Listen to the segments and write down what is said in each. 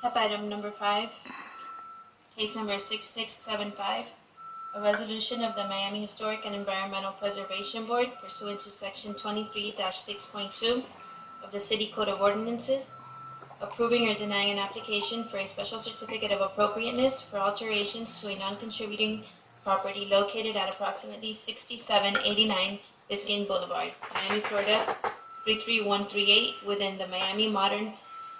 HEP item number 5, case number 6675, a resolution of the Miami Historic and Environmental Preservation Board pursuant to section 23-6.2 of the City Code of Ordinances, approving or denying an application for a special certificate of appropriateness for alterations to a non-contributing property located at approximately 6789 Biscayne Boulevard, Miami, Florida 33138, within the Miami Modern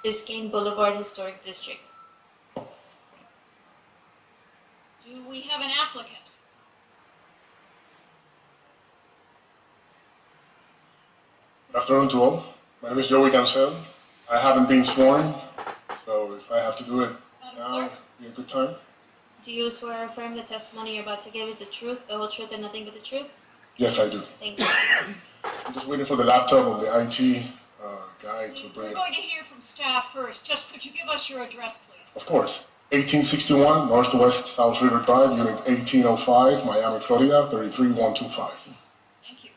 Biscayne Boulevard Historic District. Do we have an applicant? Good afternoon to all. My name is Joey Cancel. I haven't been sworn, so if I have to do it now, it'll be a good time. Do you swear or affirm the testimony you're about to give is the truth, the whole truth, and nothing but the truth? Yes, I do. Thank you. I'm just waiting for the laptop of the IT guy to bring We're it. going to hear from staff first. Just could you give us your address, please? Of course. 1861 Northwest South River Drive, Unit 1805, Miami, Florida 33125. Thank you.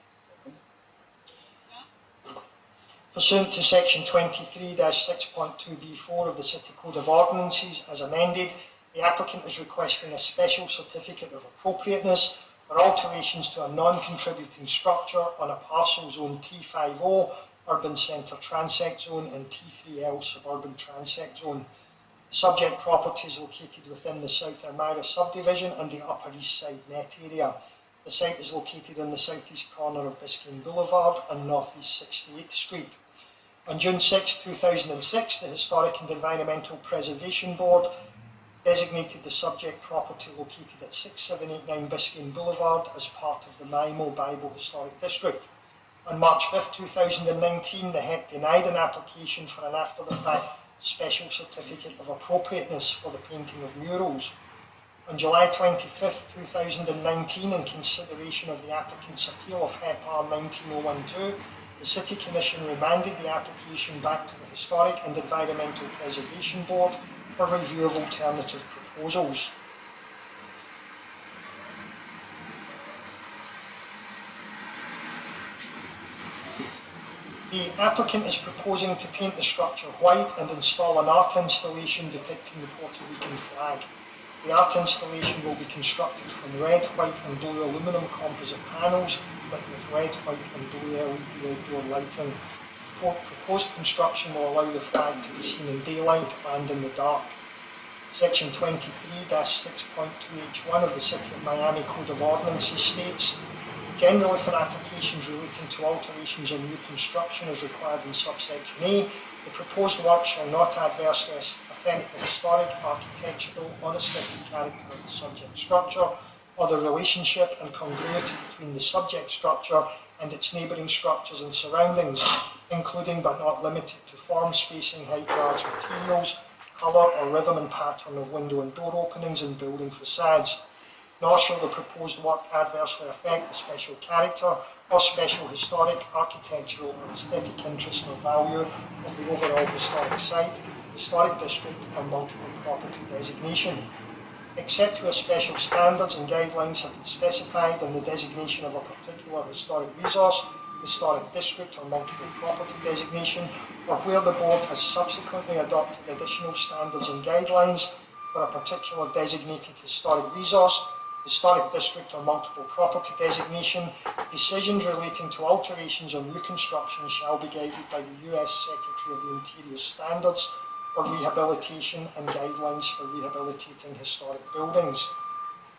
Pursuant to section 23-6.2b4 of the City Code of Ordinances as amended, the applicant is requesting a special certificate of appropriateness for alterations to a non-contributing structure on a parcel zone T50 Urban Centre Transect Zone and T3L Suburban Transect Zone. The subject property is located within the South Elmira subdivision and the Upper East Side net area. The site is located in the southeast corner of Biscayne Boulevard and northeast 68th Street. On June 6, 2006, the Historic and Environmental Preservation Board designated the subject property located at 6789 Biscayne Boulevard as part of the Maimo Bible Historic District. On March 5, 2019, the HEC denied an application for an after-the-fact special certificate of appropriateness for the painting of murals. On July 25, 2019, in consideration of the applicant's appeal of HEP R 19012, the City Commission remanded the application back to the Historic and Environmental Preservation Board for review of alternative proposals. The applicant is proposing to paint the structure white and install an art installation depicting the Puerto Rican flag. The art installation will be constructed from red, white and blue aluminium composite panels lit with red, white and blue LED outdoor lighting. Proposed construction will allow the flag to be seen in daylight and in the dark. Section 23-6.2H1 of the City of Miami Code of Ordinances states, generally for applications relating to alterations or new construction as required in subsection A, the proposed work shall not adversely affect the historic, architectural or aesthetic character of the subject structure or the relationship and congruity between the subject structure and its neighbouring structures and surroundings, including but not limited to form, spacing, height, yards, materials, colour or rhythm and pattern of window and door openings and building facades. Nor shall the proposed work adversely affect the special character or special historic, architectural or aesthetic interest or value of the overall historic site, historic district or multiple property designation. Except where special standards and guidelines have been specified in the designation of a particular historic resource, historic district or multiple property designation, or where the board has subsequently adopted additional standards and guidelines for a particular designated historic resource, historic district or multiple property designation, decisions relating to alterations or new construction shall be guided by the U.S. Secretary of the Interior standards for rehabilitation and guidelines for rehabilitating historic buildings.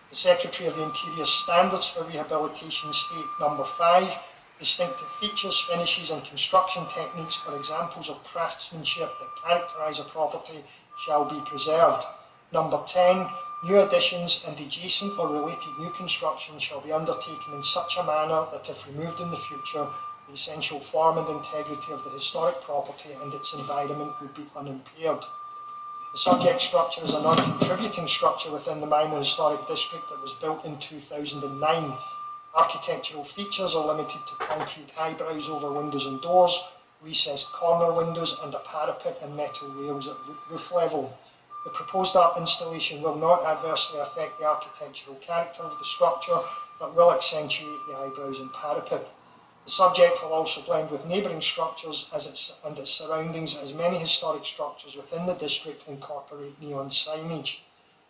The Secretary of the Interior standards for rehabilitation state number 5, distinctive features, finishes and construction techniques or examples of craftsmanship that characterise a property shall be preserved. Number 10, new additions and adjacent or related new construction shall be undertaken in such a manner that if removed in the future, the essential form and integrity of the historic property and its environment would be unimpaired. The subject structure is a non-contributing structure within the Maimo Historic District that was built in 2009. Architectural features are limited to concrete eyebrows over windows and doors, recessed corner windows and a parapet and metal rails at roof level. The proposed art installation will not adversely affect the architectural character of the structure, but will accentuate the eyebrows and parapet. The subject will also blend with neighbouring structures and its surroundings, as many historic structures within the district incorporate neon signage.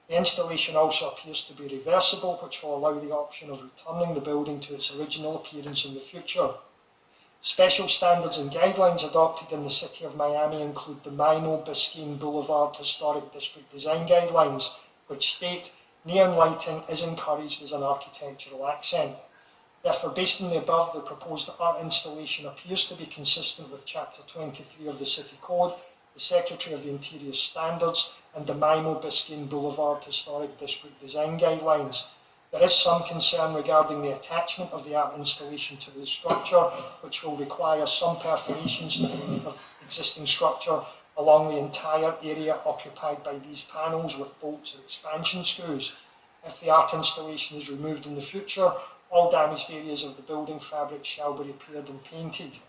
The installation also appears to be reversible, which will allow the option of returning the building to its original appearance in the future. Special standards and guidelines adopted in the City of Miami include the Mimo Biscayne Boulevard Historic District Design Guidelines, which state neon lighting is encouraged as an architectural accent. Therefore, based on the above, the proposed art installation appears to be consistent with Chapter 23 of the City Code, the Secretary of the Interior Standards, and the Mimo Biscayne Boulevard Historic District Design Guidelines. There is some concern regarding the attachment of the art installation to the structure, which will require some perforations to the existing structure along the entire area occupied by these panels with bolts or expansion screws. If the art installation is removed in the future, all damaged areas of the building fabric shall be repaired and painted.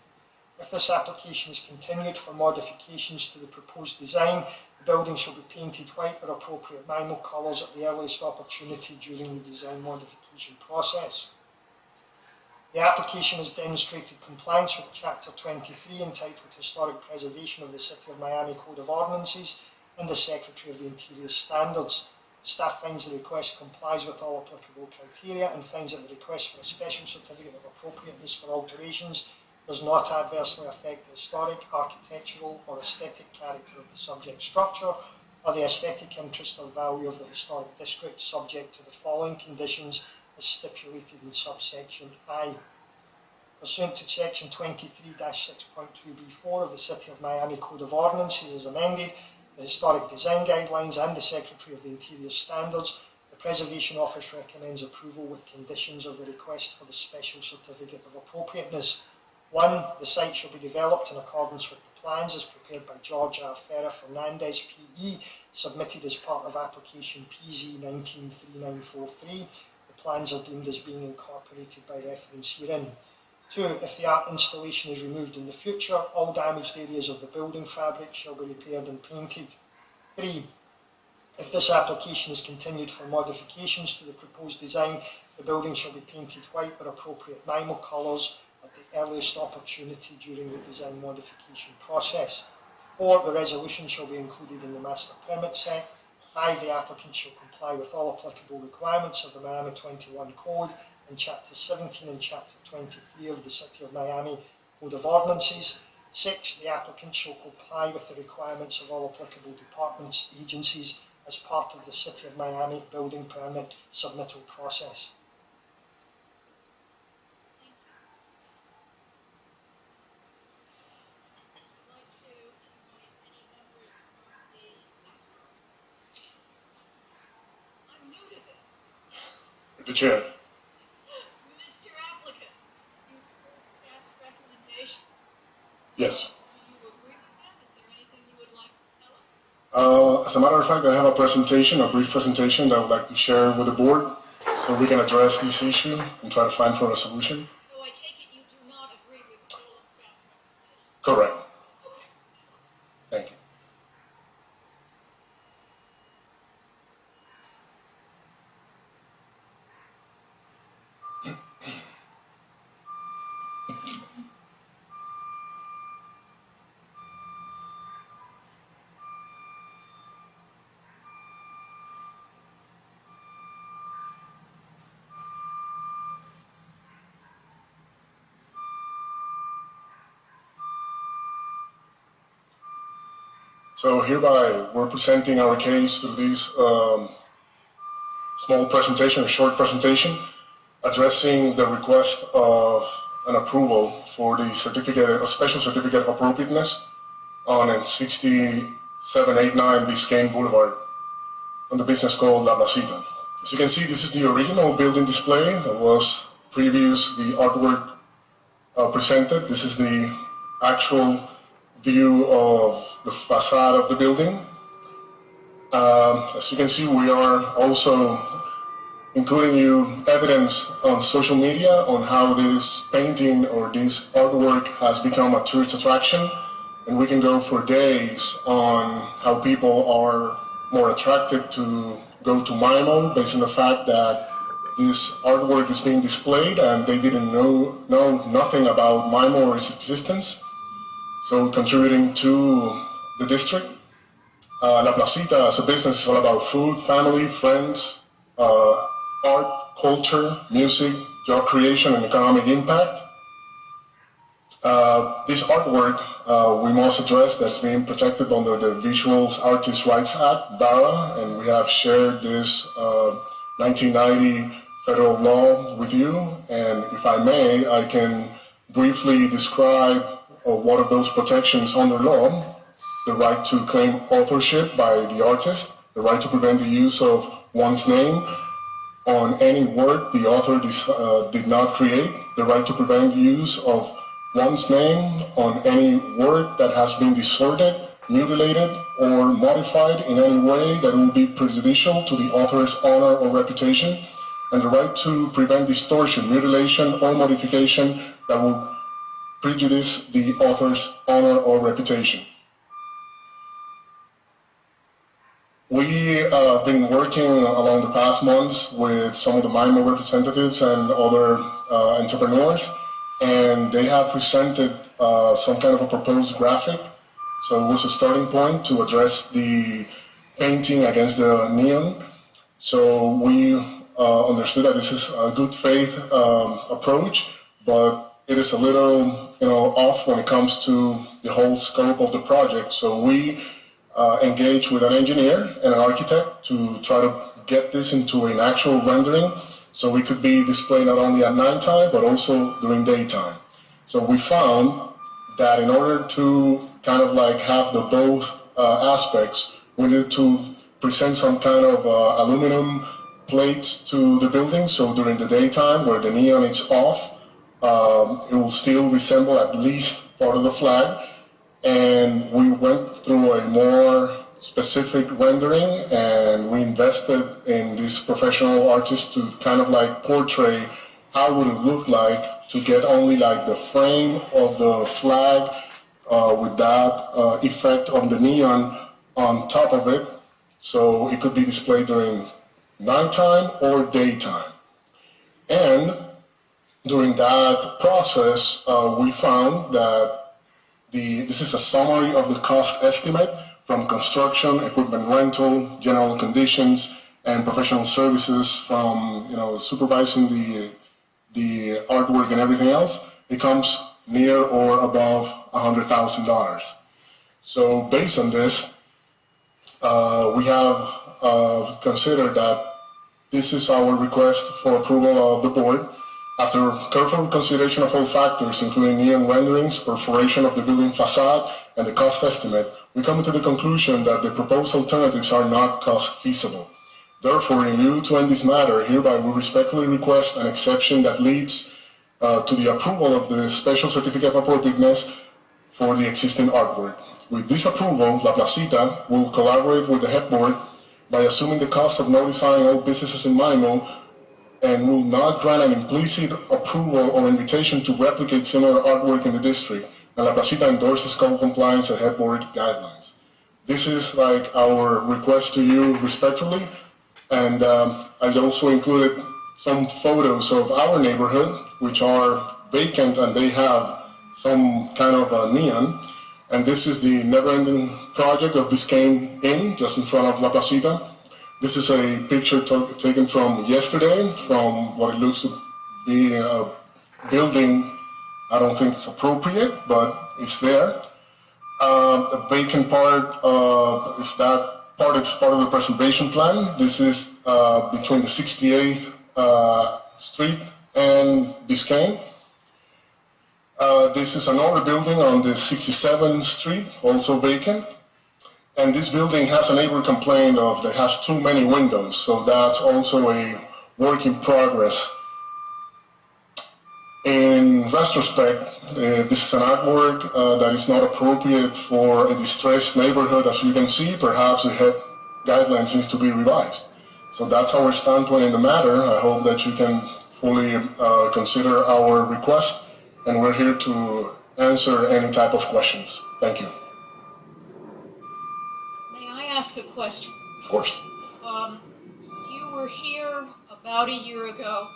If this application is continued for modifications to the proposed design, the building shall be painted white or appropriate Mimo colours at the earliest opportunity during the design modification process. The application has demonstrated compliance with Chapter 23 entitled Historic Preservation of the City of Miami Code of Ordinances and the Secretary of the Interior Standards. Staff finds the request complies with all applicable criteria and finds that the request for a special certificate of appropriateness for alterations does not adversely affect the historic, architectural or aesthetic character of the subject structure or the aesthetic interest or value of the historic district, subject to the following conditions as stipulated in subsection I. Pursuant to section 23-6.2b4 of the City of Miami Code of Ordinances as amended, the Historic Design Guidelines and the Secretary of the Interior Standards, the Preservation Office recommends approval with conditions of the request for the Special Certificate of Appropriateness. 1. The site shall be developed in accordance with the plans as prepared by George R. Ferrer Fernandez P.E. submitted as part of application PZ 193943. The plans are deemed as being incorporated by reference herein. 2. If the art installation is removed in the future, all damaged areas of the building fabric shall be repaired and painted. 3. If this application is continued for modifications to the proposed design, the building shall be painted white or appropriate Mimo colours at the earliest opportunity during the design modification process. 4. The resolution shall be included in the master permit set. 5. The applicant shall comply with all applicable requirements of the Miami 21 Code and Chapter 17 and Chapter 23 of the City of Miami Code of Ordinances. 6. The applicant shall comply with the requirements of all applicable departments, agencies, as part of the City of Miami building permit submittal process. The chair. Mr. Applicant, you've heard staff's recommendations. Yes. Do you agree with them? Is there anything you would like to tell us? As a matter of fact, I have a brief presentation that I would like to share with the board so we can address this issue and try to find for a solution. So I take it you do not agree with all of staff's recommendations? Correct. Okay. Thank you. So hereby, we're presenting our case through this small presentation, a short presentation, addressing the request of an approval for the special certificate of appropriateness on 6789 Biscayne Boulevard on the business called La Placita. As you can see, this is the original building display that was the artwork presented. This is the actual view of the facade of the building. As you can see, we are also including you evidence on social media on how this painting or this artwork has become a tourist attraction, and we can go for days on how people are more attracted to go to Mimo based on the fact that this artwork is being displayed, and they didn't know nothing about MIMO or its existence. So contributing to the district. La Placita as a business is all about food, family, friends, art, culture, music, job creation, and economic impact. This artwork we must address that's being protected under the Visual Artists' Rights Act, VARA, and we have shared this 1990 federal law with you. And if I may, I can briefly describe one of those protections under law: the right to claim authorship by the artist, the right to prevent the use of one's name on any work the author did not create, the right to prevent the use of one's name on any work that has been distorted, mutilated, or modified in any way that will be prejudicial to the author's honor or reputation, and the right to prevent distortion, mutilation, or modification that will prejudice the author's honor or reputation. We've been working along the past months with some of the MIMO representatives and other entrepreneurs, and they have presented some kind of a proposed graphic. So it was a starting point to address the painting against the neon. So we understood that this is a good faith approach, but it is a little, off when it comes to the whole scope of the project. So we engaged with an engineer and an architect to try to get this into an actual rendering, so it could be displayed not only at nighttime but also during daytime. So we found that in order to kind of like have the both aspects, we needed to present some kind of aluminum plates to the building. So during the daytime, where the neon is off, it will still resemble at least part of the flag. And we went through a more specific rendering, and we invested in this professional artist to kind of like portray how would it look like to get only like the frame of the flag with that effect of the neon on top of it, so it could be displayed during nighttime or daytime. And during that process, we found that this is a summary of the cost estimate from construction, equipment rental, general conditions, and professional services from supervising the artwork and everything else. It comes near or above $100,000. So based on this, we have considered that this is our request for approval of the board. After careful consideration of all factors, including neon renderings, perforation of the building facade, and the cost estimate, we come to the conclusion that the proposed alternatives are not cost feasible. Therefore, in view to end this matter, hereby we respectfully request an exception that leads to the approval of the special certificate of appropriateness for the existing artwork. With this approval, La Placita will collaborate with the head board by assuming the cost of notifying all businesses in MIMO, and will not grant an implicit approval or invitation to replicate similar artwork in the district. And La Placita endorses code compliance and head board guidelines. This is like our request to you respectfully. And I also included some photos of our neighborhood, which are vacant and they have some kind of a neon. And this is the never-ending project of Biscayne Inn, just in front of La Placita. This is a picture taken from yesterday, from what it looks to be a building. I don't think it's appropriate, but it's there. The vacant part, if that part is part of the preservation plan, this is between the 68th Street and Biscayne. This is another building on the 67th Street, also vacant. And this building has a neighbor complaint of that has too many windows, so that's also a work in progress. In retrospect, this is an artwork that is not appropriate for a distressed neighborhood. As you can see, perhaps the head guidelines needs to be revised. So that's our standpoint in the matter. I hope that you can fully consider our request, and we're here to answer any type of questions. Thank you. May I ask a question? Of course. You were here a about a year ago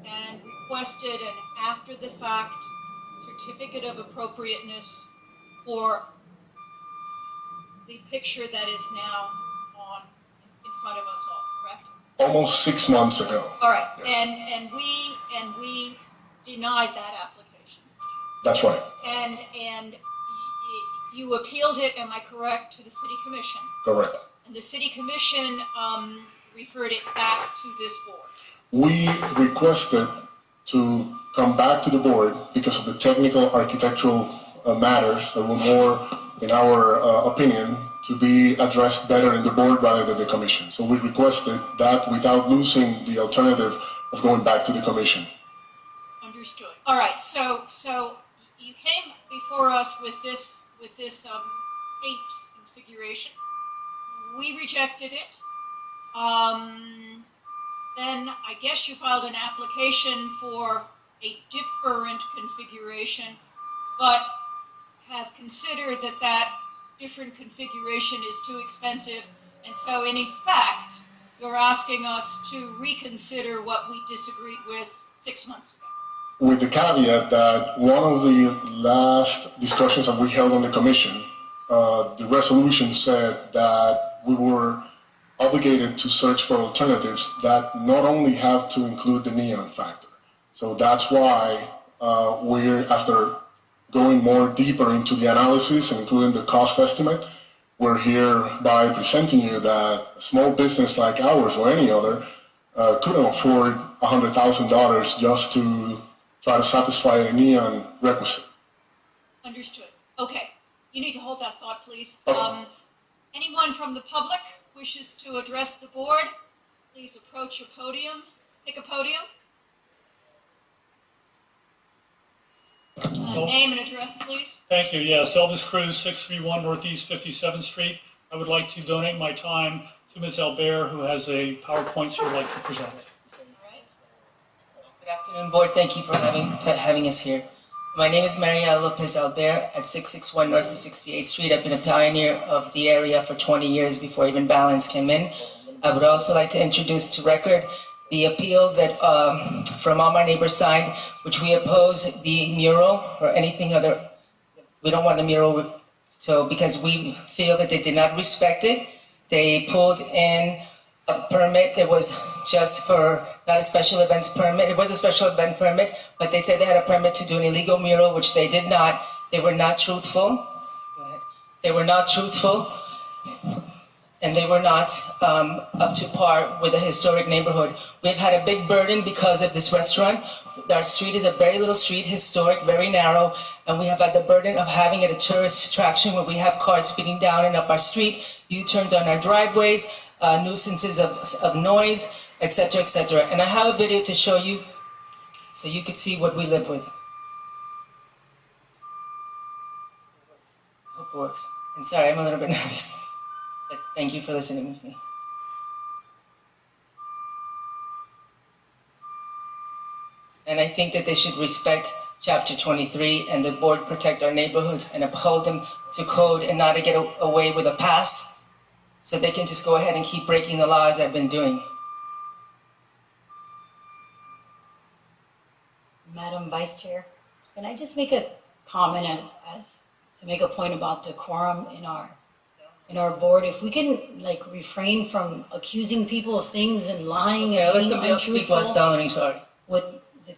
and requested an after-the-fact certificate of appropriateness for the picture that is now on in front of us all, correct? Almost 6 months ago. All right, Yes. and we denied that application. That's right. And you appealed it, am I correct, to the City Commission? Correct. And the City Commission referred it back to this board. We requested to come back to the board because of the technical architectural matters that were more, in our opinion, to be addressed better in the board rather than the commission. So we requested that without losing the alternative of going back to the commission. Understood. All right. So you came before us with this paint configuration. We rejected it. Then I guess you filed an application for a different configuration, but have considered that different configuration is too expensive, and so in effect, you're asking us to reconsider what we disagreed with 6 months ago. With the caveat that one of the last discussions that we held on the commission, the resolution said that we were obligated to search for alternatives that not only have to include the neon factor. So that's why we're, after going more deeper into the analysis, including the cost estimate, we're here by presenting you that a small business like ours or any other couldn't afford $100,000 just to try to satisfy a neon requisite. Understood. Okay. You need to hold that thought, please. Okay. Anyone from the public wishes to address the board, please approach your podium. Pick a podium. Name and address, please. Thank you. Yes, Elvis Cruz, 631 Northeast 57th Street. I would like to donate my time to Ms. Albert, who has a PowerPoint she would like to present. All right. Good afternoon, board. Thank you for having us here. My name is Maria Lopez Albert at 661 Northeast 68th Street. I've been a pioneer of the area for 20 years before even Balance came in. I would also like to introduce to record the appeal that from all my neighbors' side, which we oppose the mural or anything other. We don't want the mural, so because we feel that they did not respect it. They pulled in a permit that was just for, not a special events permit. It was a special event permit, but they said they had a permit to do an illegal mural, which they did not. They were not truthful. Go ahead. They were not truthful. And they were not up to par with a historic neighborhood. We've had a big burden because of this restaurant. Our street is a very little street, historic, very narrow, and we have had the burden of having it a tourist attraction where we have cars speeding down and up our street, U-turns on our driveways, nuisances of noise, etc., etc. And I have a video to show you so you could see what we live with. Hope it works. And sorry, I'm a little bit nervous. But thank you for listening to me. And I think that they should respect Chapter 23 and the board protect our neighborhoods and uphold them to code and not to get away with a pass so they can just go ahead and keep breaking the laws I've been doing. Madam Vice Chair, can I just make a comment as to make a point about decorum in our board? If we can like refrain from accusing people of things and lying Okay, and let being somebody else speak while untruthful. telling me sorry. With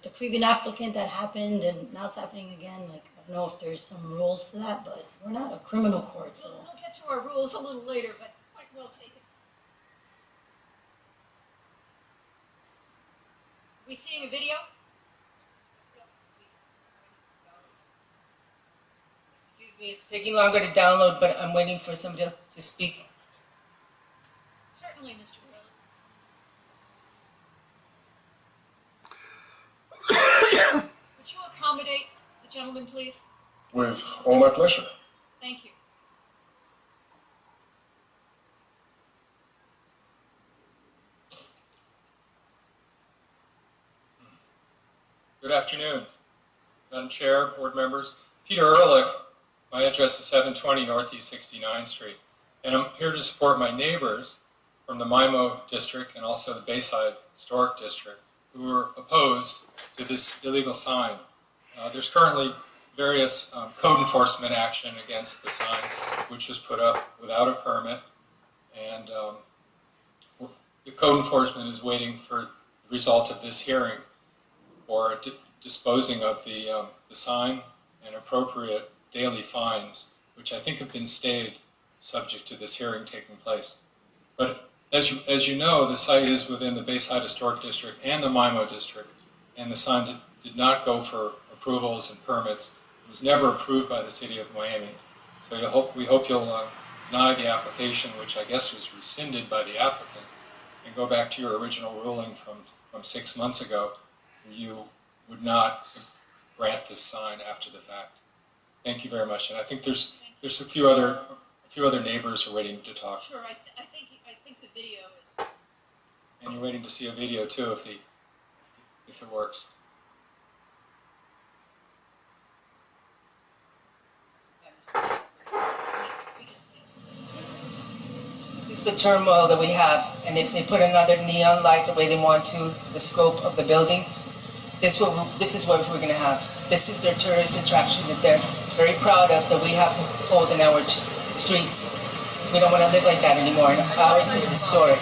the previous applicant that happened and now it's happening again, like I don't know if there's some rules to that, but we're not a criminal court, so. We'll get to our rules a little later, but quite well taken. We seeing a video? Excuse me, it's taking longer to download, but I'm waiting for somebody else to speak. Certainly, Mr. Whalen. Would you accommodate the gentleman, please? With all my pleasure. Thank you. Good afternoon, Madam Chair, board members. Peter Ehrlich, my address is 720 Northeast 69th Street, and I'm here to support my neighbors from the MIMO district and also the Bayside Historic District who are opposed to this illegal sign. There's currently various code enforcement action against the sign, which was put up without a permit, and the code enforcement is waiting for the result of this hearing for disposing of the sign and appropriate daily fines, which I think have been stayed subject to this hearing taking place. But as you know, the site is within the Bayside Historic District and the MIMO District, and the sign did not go for approvals and permits. It was never approved by the City of Miami. So we hope you'll deny the application, which I guess was rescinded by the applicant, and go back to your original ruling from 6 months ago, where you would not grant this sign after the fact. Thank you very much. And I think there's a few other neighbors who are waiting to talk. Sure, I think the video is. And you're waiting to see a video too, if it works. This is the turmoil that we have, and if they put another neon light the way they want to, the scope of the building, this is what we're going to have. This is their tourist attraction that they're very proud of, that we have to hold in our streets. We don't want to live like that anymore, and ours is historic.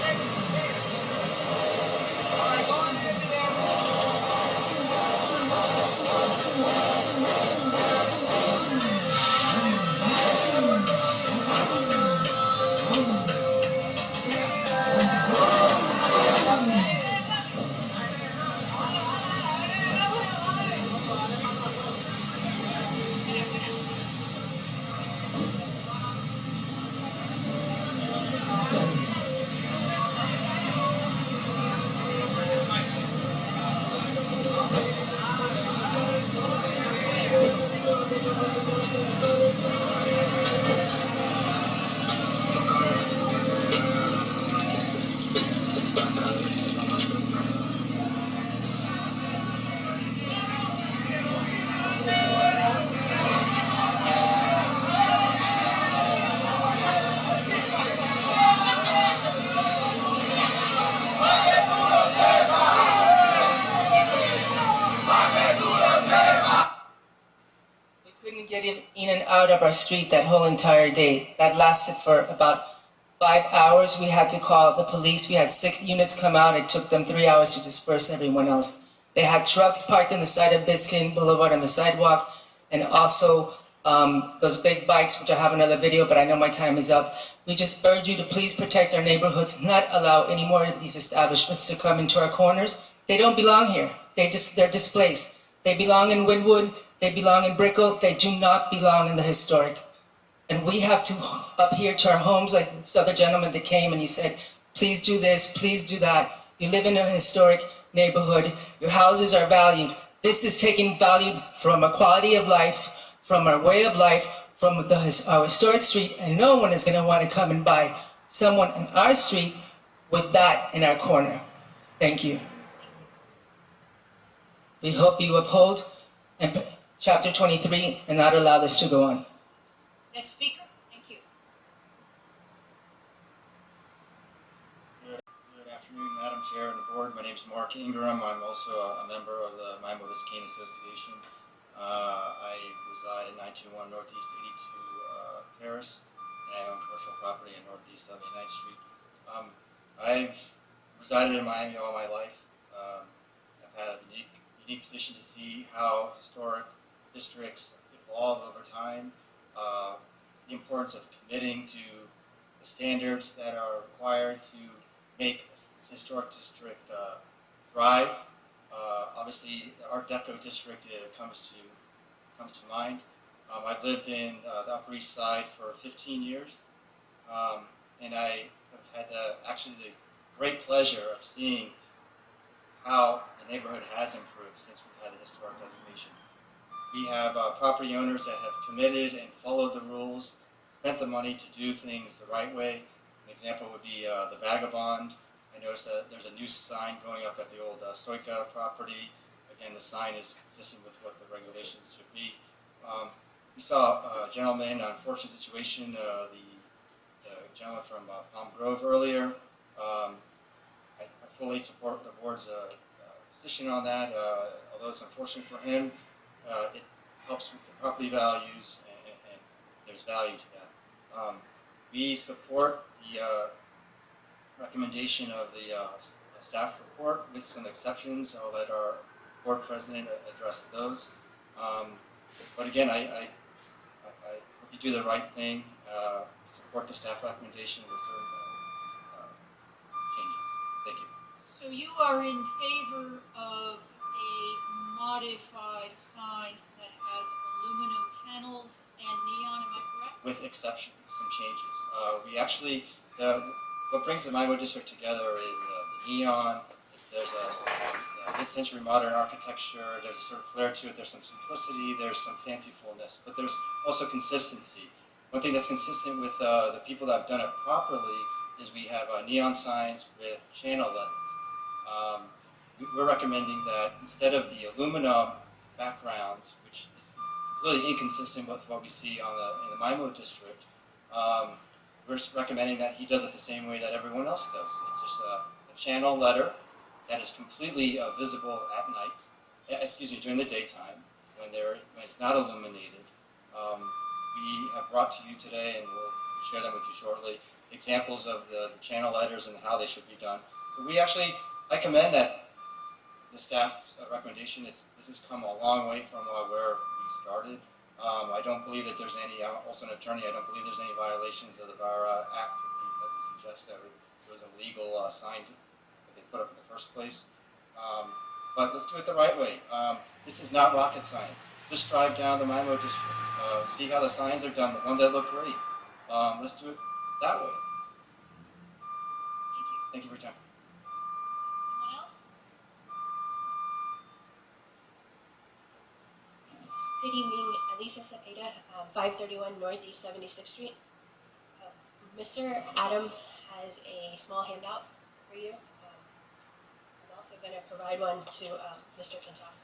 Get in and out of our street that whole entire day. That lasted for about 5 hours. We had to call the police. We had 6 units come out. It took them 3 hours to disperse everyone else. They had trucks parked on the side of Biscayne Boulevard on the sidewalk, and also those big bikes, which I have another video, but I know my time is up. We just urge you to please protect our neighborhoods, not allow any more of these establishments to come into our corners. They don't belong here. They're displaced. They belong in Wynwood. They belong in Brickell. They do not belong in the historic. And we have to adhere to our homes, like this other gentleman that came and he said, please do this, please do that. You live in a historic neighborhood. Your houses are valued. This is taking value from a quality of life, from our way of life, from our historic street, and no one is going to want to come and buy someone on our street with that in our corner. Thank you. We hope you uphold Chapter 23 and not allow this to go on. Next speaker, thank you. Good afternoon, Madam Chair and the board. My name is Mark Ingram. I'm also a member of the MIMO Biscayne Association. I reside at 921 Northeast 82 Terrace, and I own commercial property in Northeast 79th Street. I've resided in Miami all my life. I've had a unique position to see how historic districts evolve over time, the importance of committing to the standards that are required to make a historic district thrive. Obviously, the Art Deco district comes to mind. I've lived in the Upper East Side for 15 years, and I have had the great pleasure of seeing how the neighborhood has improved since we've had the historic designation. We have property owners that have committed and followed the rules, spent the money to do things the right way. An example would be the Vagabond. I noticed that there's a new sign going up at the old Stoica property. Again, the sign is consistent with what the regulations should be. We saw a gentleman, an unfortunate situation, the gentleman from Palm Grove earlier, I fully support the board's position on that. Although it's unfortunate for him, it helps with the property values, and there's value to that. We support the recommendation of the staff report with some exceptions. I'll let our board president address those. But again, I hope you do the right thing. Support the staff recommendation with certain changes. Thank you. So you are in favor of a modified sign that has aluminum panels and neon, am I correct? With exceptions, some changes. We actually, what brings the MIMO district together is the neon. There's a mid-century modern architecture. There's a sort of flair to it. There's some simplicity. There's some fancifulness, but there's also consistency. One thing that's consistent with the people that have done it properly is we have neon signs with channel letters. We're recommending that instead of the aluminum backgrounds, which is really inconsistent with what we see in the MIMO district, we're just recommending that he does it the same way that everyone else does. It's just a channel letter that is completely visible at night, during the daytime, when it's not illuminated. We have brought to you today, and we'll share them with you shortly, examples of the channel letters and how they should be done. So I commend that the staff's recommendation. This has come a long way from where we started. I don't believe that there's any, I'm also an attorney, I don't believe there's any violations of the Bar Act as he suggests that it was a legal sign that they put up in the first place. But let's do it the right way. This is not rocket science. Just drive down the MIMO district. See how the signs are done, the ones that look great. Let's do it that way. Thank you. Thank you for your time. Anyone else? Good evening, Lisa Cepeda, 531 Northeast 76th Street. Mr. Adams has a small handout for you. I'm also going to provide one to Mr. Kinsock.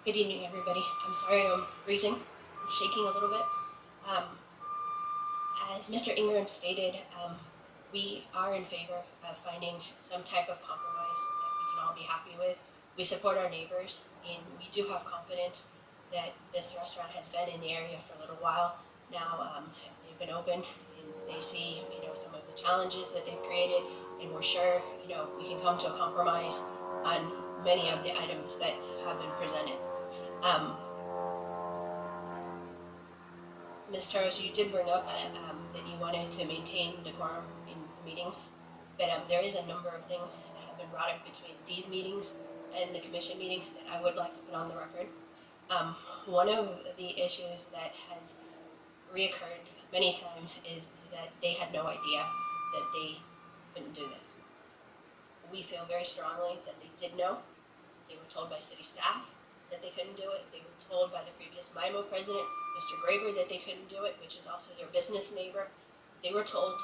Good evening, everybody. I'm sorry I'm freezing. I'm shaking a little bit. As Mr. Ingram stated, we are in favor of finding some type of compromise that we can all be happy with. We support our neighbors, and we do have confidence that this restaurant has been in the area for a little while now. They've been open, and they see, some of the challenges that they've created, and we're sure, we can come to a compromise on many of the items that have been presented. Ms. Torres, you did bring up that you wanted to maintain decorum in meetings, but there is a number of things that have been brought up between these meetings and the commission meeting that I would like to put on the record. One of the issues that has reoccurred many times is that they had no idea that they couldn't do this. We feel very strongly that they did know. They were told by city staff that they couldn't do it. They were told by the previous MIMO president, Mr. Graber, that they couldn't do it, which is also their business neighbor. They were told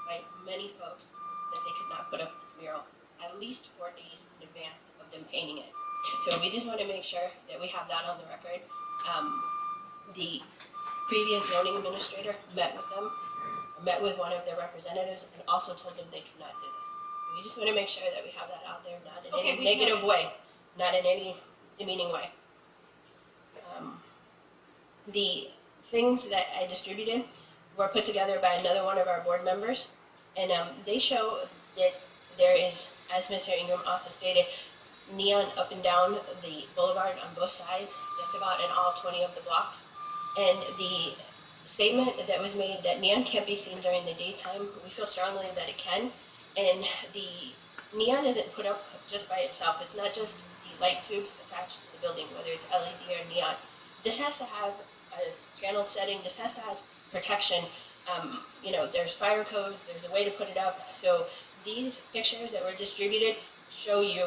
by many folks that they could not put up this mural at least 4 days in advance of them painting it. So we just want to make sure that we have that on the record. The previous zoning administrator met with them, met with one of their representatives, and also told them they could not do this. We just want to make sure that we have that out there, not in any negative way, not in any demeaning way. The things that I distributed were put together by another one of our board members, and they show that there is, as Mr. Ingram also stated, neon up and down the boulevard on both sides, just about in all 20 of the blocks. And the statement that was made that neon can't be seen during the daytime, we feel strongly that it can. And the neon isn't put up just by itself. It's not just the light tubes attached to the building, whether it's LED or neon. This has to have a channel setting. This has to have protection There's fire codes, there's a way to put it up. So these pictures that were distributed show you,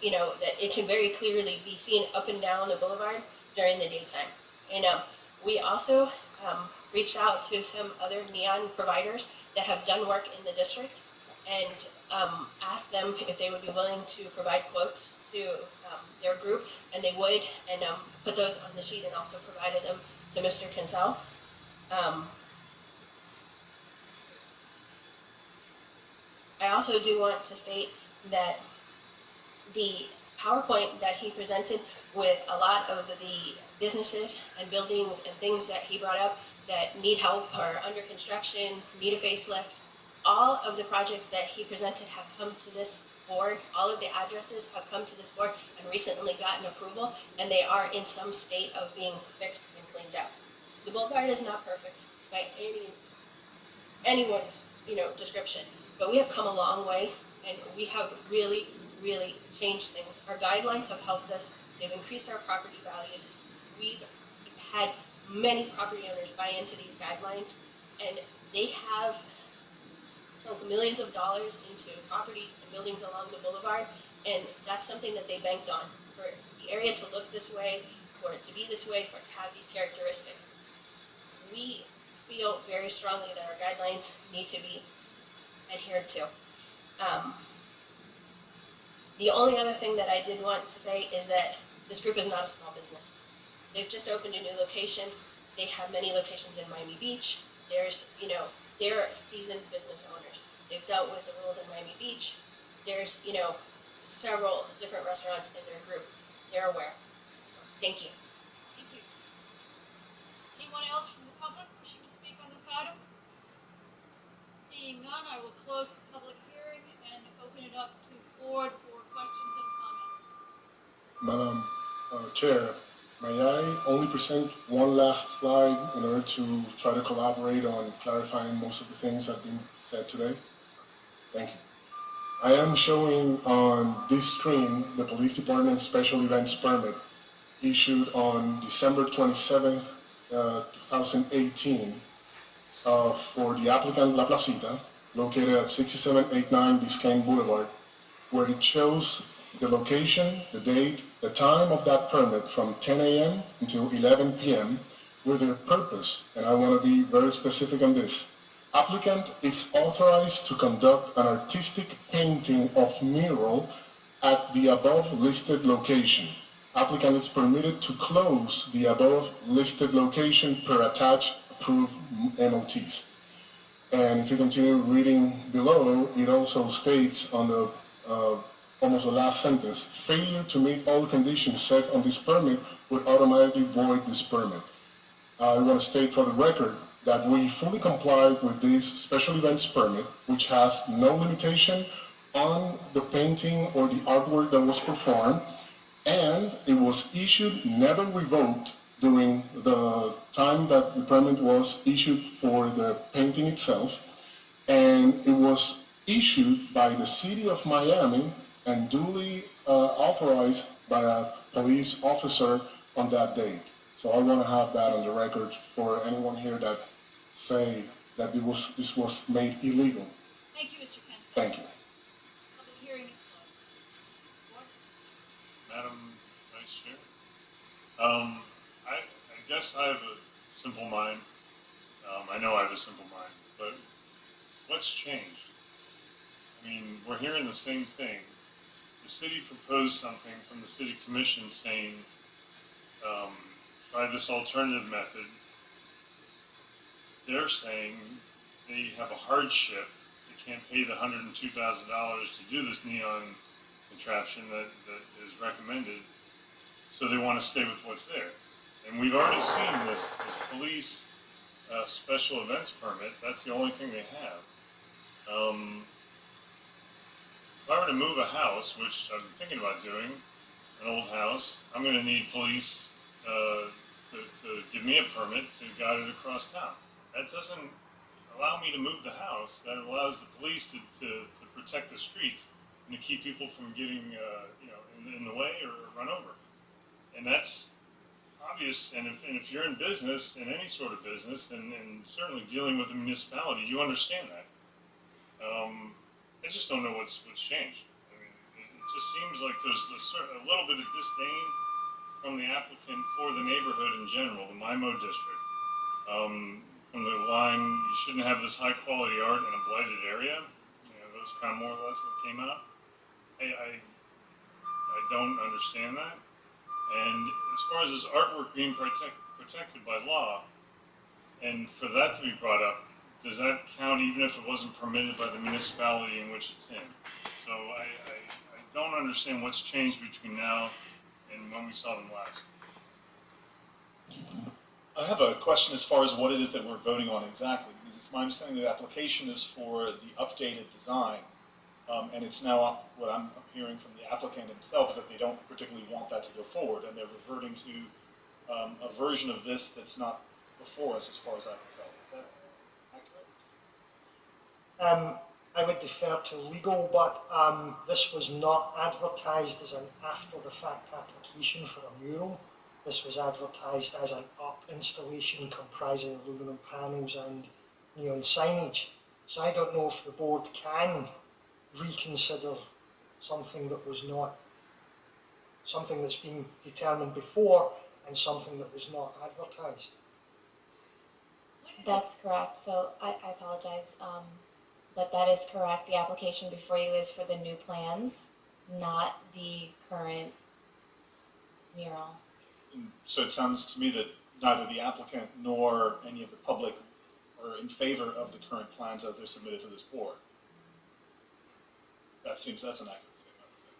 that it can very clearly be seen up and down the boulevard during the daytime. We also reached out to some other neon providers that have done work in the district and asked them if they would be willing to provide quotes to their group, and they would, and put those on the sheet and also provided them to Mr. Kinsell. I also do want to state that the PowerPoint that he presented with a lot of the businesses and buildings and things that he brought up that need help or under construction, need a facelift, all of the projects that he presented have come to this board. All of the addresses have come to this board and recently gotten approval, and they are in some state of being fixed and cleaned up. The boulevard is not perfect by anyone's description, but we have come a long way, and we have really, really changed things. Our guidelines have helped us. They've increased our property values. We've had many property owners buy into these guidelines, and they have sunk millions of dollars into property and buildings along the boulevard, and that's something that they banked on, for the area to look this way, for it to be this way, for it to have these characteristics. We feel very strongly that our guidelines need to be adhered to. The only other thing that I did want to say is that this group is not a small business. They've just opened a new location. They have many locations in Miami Beach. They're seasoned business owners. They've dealt with the rules in Miami Beach. There's, several different restaurants in their group. They're aware. Thank you. Thank you. Anyone else from the public wishing to speak on this item? Seeing none, I will close the public hearing and open it up to the board for questions and comments. Madam Chair, may I only present one last slide in order to try to collaborate on clarifying most of the things that have been said today? Thank you. I am showing on this screen the Police Department Special Events Permit issued on December 27th, 2018 for the applicant La Placita, located at 6789 Biscayne Boulevard, where it shows the location, the date, the time of that permit from 10 a.m. until 11 p.m. with a purpose, and I want to be very specific on this. Applicant is authorized to conduct an artistic painting of mural at the above listed location. Applicant is permitted to close the above listed location per attached approved MOTs. And if you continue reading below, it also states on the almost the last sentence, failure to meet all conditions set on this permit would automatically void this permit. I want to state for the record that we fully complied with this special events permit, which has no limitation on the painting or the artwork that was performed, and it was issued, never revoked, during the time that the permit was issued for the painting itself, and it was issued by the City of Miami and duly authorized by a police officer on that date. So I want to have that on the record for anyone here that say that this was made illegal. Thank you, Mr. Kinsell. Thank you. Public hearing is closed. Madam Vice Chair, I guess I have a simple mind. I know I have a simple mind, but what's changed? I mean, we're hearing the same thing. The city proposed something from the city commission saying, try this alternative method. They're saying they have a hardship. They can't pay the $102,000 to do this neon contraption that is recommended, so they want to stay with what's there. And we've already seen this police special events permit. That's the only thing they have. If I were to move a house, which I'm thinking about doing, an old house, I'm going to need police to give me a permit to guide it across town. That doesn't allow me to move the house. That allows the police to protect the streets and to keep people from getting in the way or run over. And that's obvious, and if you're in business, in any sort of business, and certainly dealing with a municipality, you understand that. I just don't know what's changed. I mean, it just seems like there's a little bit of disdain from the applicant for the neighborhood in general, the MIMO district. From the line, you shouldn't have this high quality art in a blighted area. You know, those kind of more or less what came out. I don't understand that. And as far as this artwork being protected by law, and for that to be brought up, does that count even if it wasn't permitted by the municipality in which it's in? So I don't understand what's changed between now and when we saw them last. I have a question as far as what it is that we're voting on exactly, because it's my understanding that the application is for the updated design, and it's now what I'm hearing from the applicant himself is that they don't particularly want that to go forward, and they're reverting to a version of this that's not before us, as far as I can tell. Is that accurate? I would defer to legal, but this was not advertised as an after-the-fact application for a mural. This was advertised as an up installation comprising aluminum panels and neon signage. So I don't know if the board can reconsider something that was not, something that's been determined before and something that was not advertised. That's correct. So I apologize, but that is correct. The application before you is for the new plans, not the current mural. So it sounds to me that neither the applicant nor any of the public are in favor of the current plans as they're submitted to this board. That's an accurate statement, I think.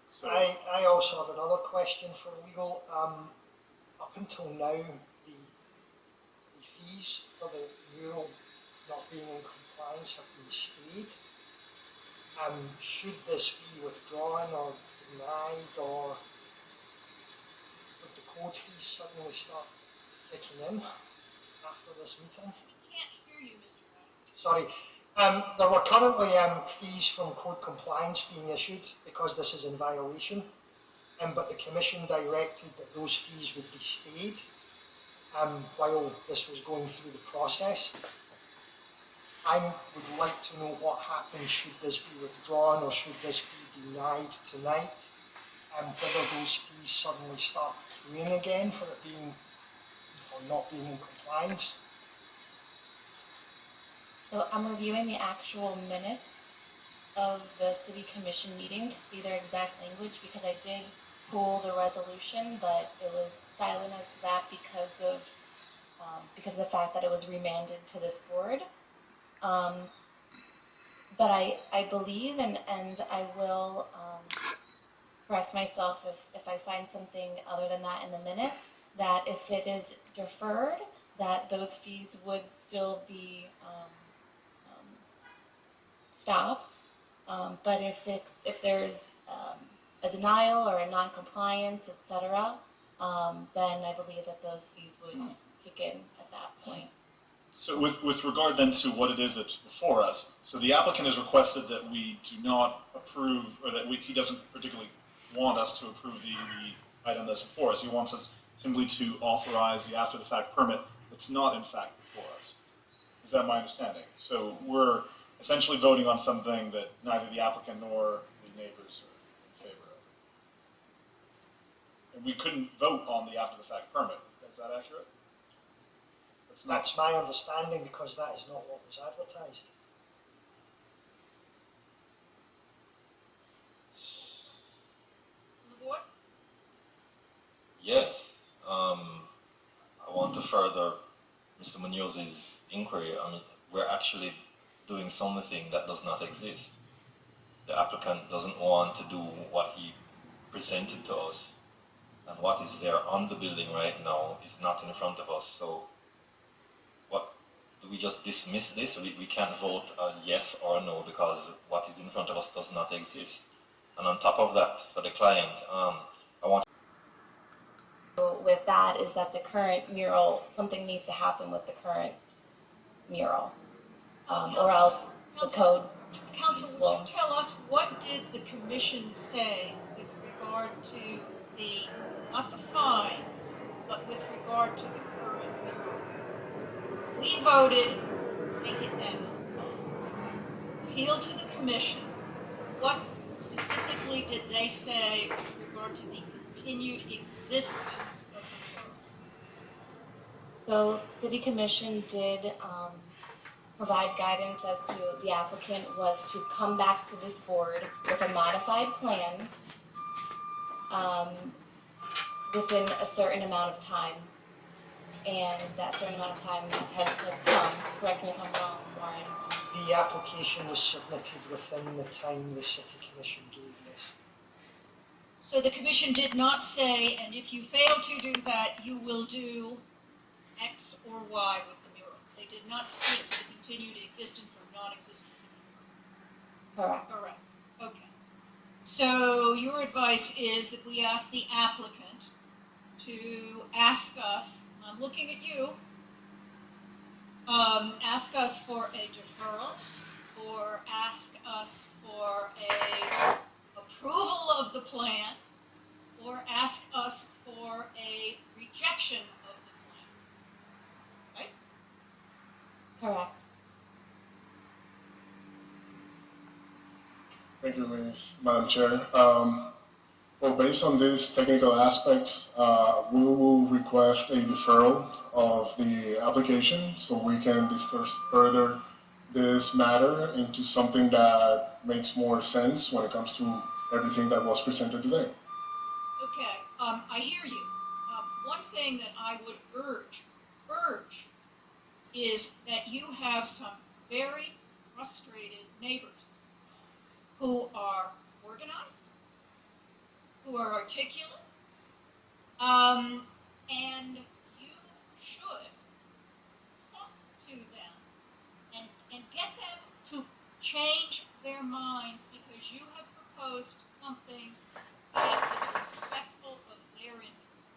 So I also have another question for legal. Up until now, the fees for the mural not being in compliance have been stayed. Should this be withdrawn or denied, or would the code fees suddenly start kicking in after this meeting? I can't hear you, Mr. Adams. Sorry. There were currently fees from code compliance being issued because this is in violation, but the Commission directed that those fees would be stayed while this was going through the process. I would like to know what happens should this be withdrawn or should this be denied tonight, and whether those fees suddenly start accruing again for not being in compliance. So I'm reviewing the actual minutes of the city commission meeting to see their exact language because I did pull the resolution, but it was silent as to that because of the fact that it was remanded to this board. But I believe, and I will correct myself if I find something other than that in the minutes, that if it is deferred, that those fees would still be stopped. But if there's a denial or a non-compliance, etc., then I believe that those fees would kick in at that point. So with regard then to what it is that's before us, so the applicant has requested that we do not approve, or that he doesn't particularly want us to approve the item that's before us. He wants us simply to authorize the after-the-fact permit that's not in fact before us. Is that my understanding? So we're essentially voting on something that neither the applicant nor the neighbors are in favor of. And we couldn't vote on the after-the-fact permit. Is that accurate? That's my understanding because that is not what was advertised. The board? Yes. I want to further Mr. Munoz's inquiry. I mean, we're actually doing something that does not exist. The applicant doesn't want to do what he presented to us, and what is there on the building right now is not in front of us. So what, do we just dismiss this? We can't vote a yes or no because what is in front of us does not exist. And on top of that, for the client, I want With that is that the current mural, something needs to happen with the current mural, or else the code. Council, would you tell us what did the commission say with regard to not the fines, but regard to the current mural. We voted to take it down. Appeal to the commission. What specifically did they say with regard to the continued existence of the mural? So City Commission did provide guidance as to the applicant was to come back to this board with a modified plan within a certain amount of time. And that certain amount of time has come. Correct me if I'm wrong, Warren. The application was submitted within the time the City Commission gave, yes. So the commission did not say, and if you fail to do that, you will do X or Y with the mural. They did not speak to the continued existence or non-existence of the mural. Correct. Correct. Okay. So your advice is that we ask the applicant to ask us, I'm looking at you, ask us for a deferral or ask us for a approval of the plan or ask us for a rejection of the plan. Right? Correct. Thank you, Madam Chair. Well, based on these technical aspects, we will request a deferral of the application so we can discuss further this matter into something that makes more sense when it comes to everything that was presented today. Okay, I hear you. One thing that I would urge is that you have some very frustrated neighbors who are organized, who are articulate, and you should talk to them and get them to change their minds because you have proposed something that is respectful of their interests.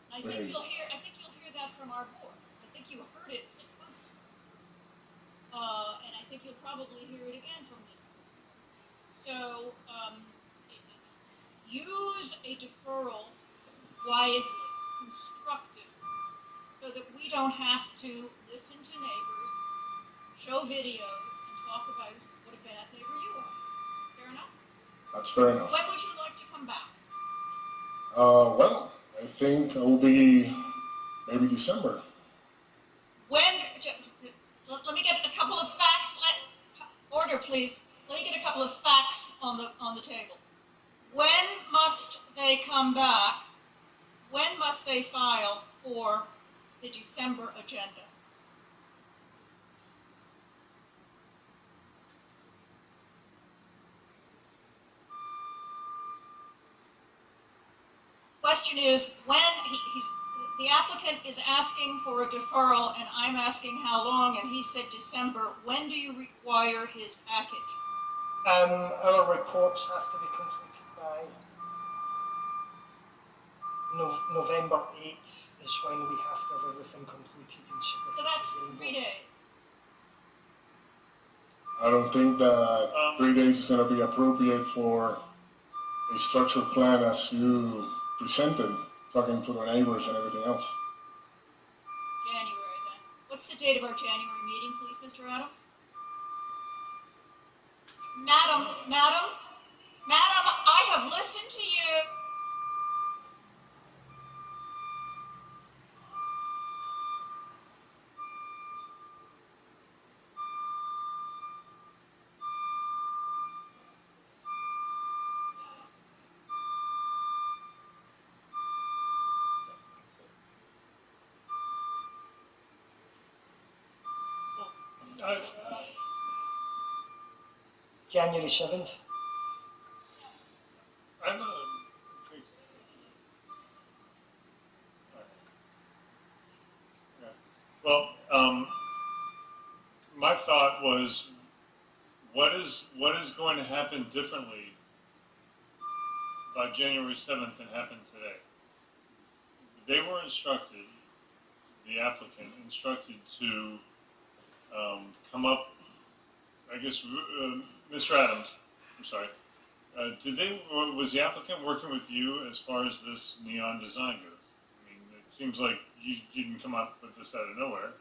I think you'll hear that from our board. I think you heard it 6 months ago. And I think you'll probably hear it again from this board. So, use a deferral wisely, constructively, so that we don't have to listen to neighbors, show videos, and talk about what a bad neighbor you are. Fair enough? That's fair enough. When would you like to come back? Well, I think it will be maybe December. Let me get a couple of facts. Order, please. Let me get a couple of facts on the table. When must they come back? When must they file for the December agenda? Question is, when the applicant is asking for a deferral and I'm asking how long and he said December, when do you require his package? Our reports have to be completed by November 8th is when we have to have everything completed and submitted. So that's 3 days. I don't think that 3 days is going to be appropriate for a structured plan as you presented, talking to the neighbors and everything else. January then. What's the date of our January meeting, please, Mr. Adams? Madam, I have listened to you. January 7th. I'm well, my thought was, what is going to happen differently by January 7th than happened today? They were instructed, the applicant instructed to come up, I guess, Mr. Adams, I'm sorry. Was the applicant working with you as far as this neon design goes? I mean, It seems like you didn't come up with this out of nowhere.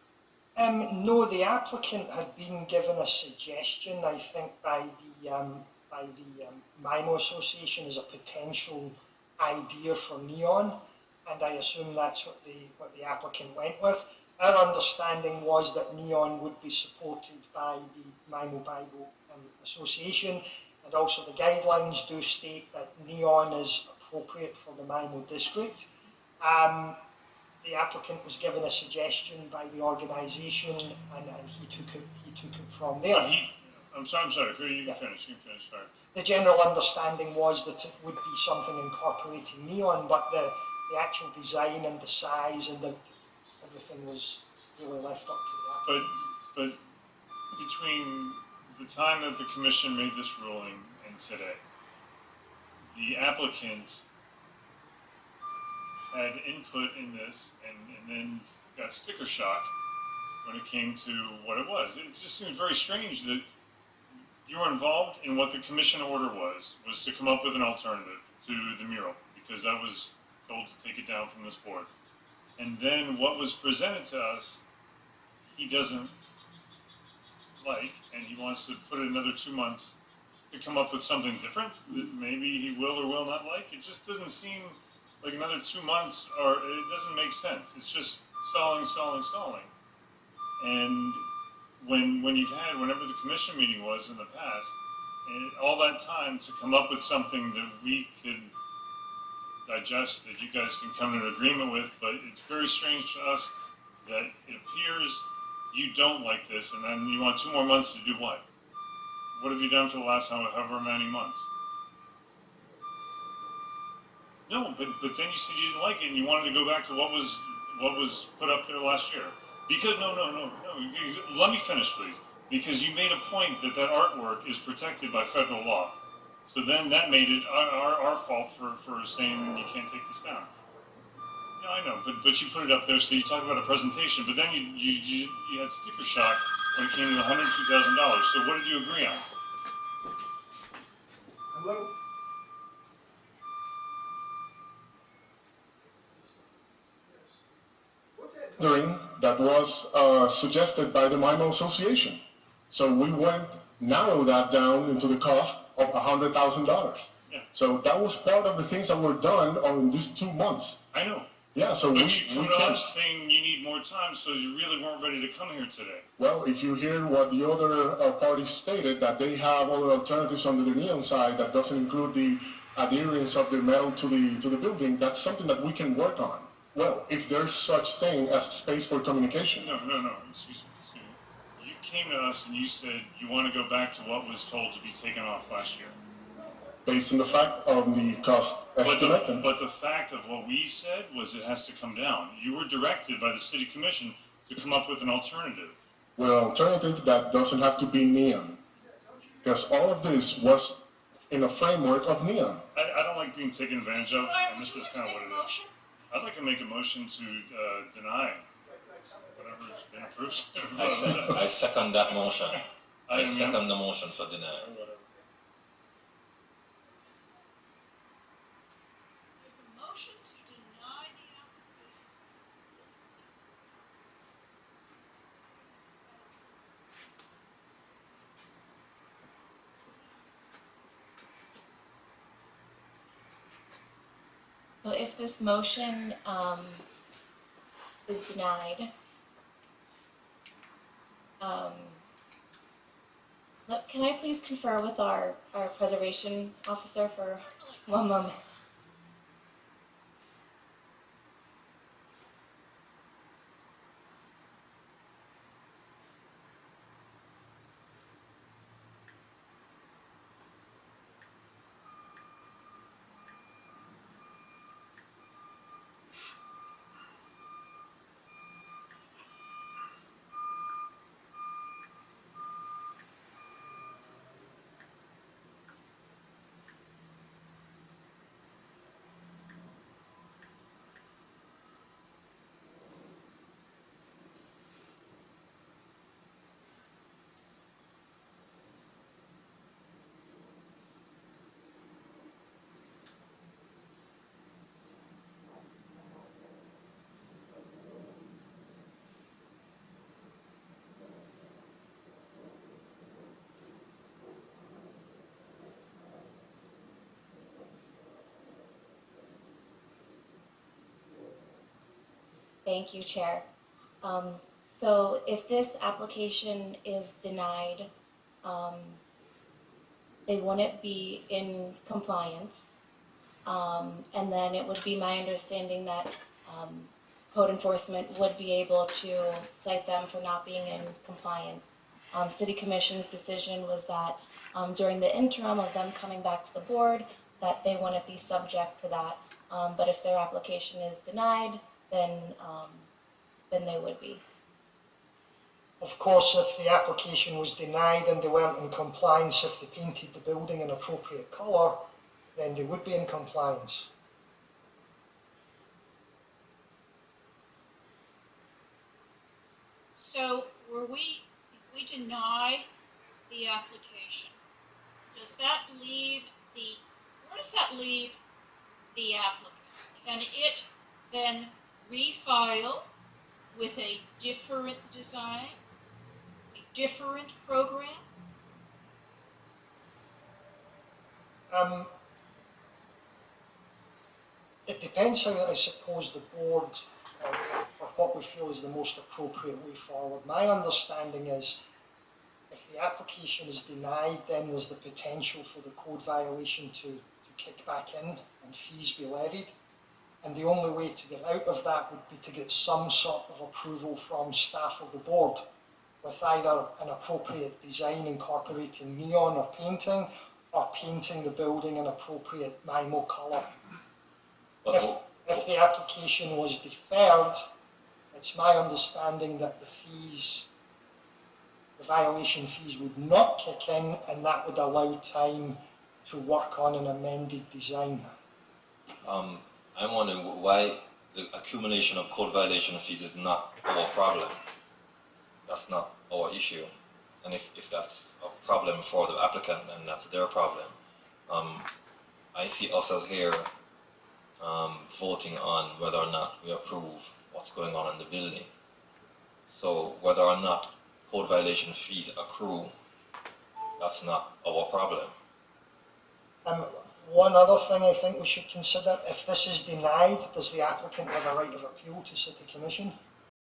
No, the applicant had been given a suggestion, I think, by the MIMO Association as a potential idea for neon, and I assume that's what the applicant went with. Our understanding was that neon would be supported by the MIMO Bible Association, and also the guidelines do state that neon is appropriate for the MIMO district. The applicant was given a suggestion by the organisation, and he took it from there. But I'm sorry, you can finish, sorry. The general understanding was that it would be something incorporating neon, but the actual design and the size and everything was really left up to the applicant. But between the time that the commission made this ruling and today, the applicant had input in this and then got sticker shock when it came to what it was. It just seems very strange that you were involved in what the commission order was to come up with an alternative to the mural, because I was told to take it down from this board. And then what was presented to us, he doesn't like, and he wants to put it another 2 months to come up with something different that maybe he will or will not like. It just doesn't seem like another 2 months, or it doesn't make sense. It's just stalling. And whenever the commission meeting was in the past, and all that time to come up with something that we could digest, that you guys can come to an agreement with, but it's very strange to us that it appears you don't like this, and then you want 2 more months to do what? What have you done for the last however many months? No, but then you said you didn't like it, and you wanted to go back to what was put up there last year. Because no. Let me finish, please. Because you made a point that artwork is protected by federal law. So then that made it our fault for saying you can't take this down. Yeah, I know, but you put it up there, so you talk about a presentation, but then you had sticker shock when it came to $102,000. So what did you agree on? Hello? That was suggested by the MIMO Association. So we narrowed that down into the cost of $100,000. Yeah. So that was part of the things that were done in these 2 months. I know. Yeah, so but you come to us saying you need more time, so you really weren't ready to come here today. Well, if you hear what the other parties stated, that they have other alternatives on the neon side that doesn't include the adherence of the metal to the building, that's something that we can work on. Well, if there's such thing as space for communication. No. Excuse me. You came to us and you said you want to go back to what was told to be taken off last year. Based on the fact of the cost estimate. But the fact of what we said was it has to come down. You were directed by the city commission to come up with an alternative. Well, an alternative that doesn't have to be neon. Because all of this was in a framework of neon. I don't like being taken advantage of, and this is kind of what it is. I'd like to make a motion to deny whatever's been approved. I second that motion. I second the motion for denial. There's a motion to deny the application. So if this motion is denied, can I please confer with our preservation officer for 1 moment? Thank you, Chair. So if this application is denied, they wouldn't be in compliance. And then it would be my understanding that code enforcement would be able to cite them for not being in compliance. City Commission's decision was that during the interim of them coming back to the board, that they wouldn't be subject to that. But if their application is denied, then they would be. Of course, if the application was denied and they weren't in compliance, if they painted the building an appropriate colour, then they would be in compliance. So if we deny the application, where does that leave the applicant? Can it then refile with a different design, a different program? It depends how, I suppose, the board or what we feel is the most appropriate way forward. My understanding is if the application is denied, then there's the potential for the code violation to kick back in and fees be levied. And the only way to get out of that would be to get some sort of approval from staff of the board with either an appropriate design incorporating neon or painting the building an appropriate MIMO colour. If the application was deferred, it's my understanding that the violation fees would not kick in, and that would allow time to work on an amended design. I'm wondering why the accumulation of code violation fees is not our problem. That's not our issue. And if that's a problem for the applicant, then that's their problem. I see us as here voting on whether or not we approve what's going on in the building. So whether or not code violation fees accrue, that's not our problem. One other thing I think we should consider, if this is denied, does the applicant have a right of appeal to City Commission?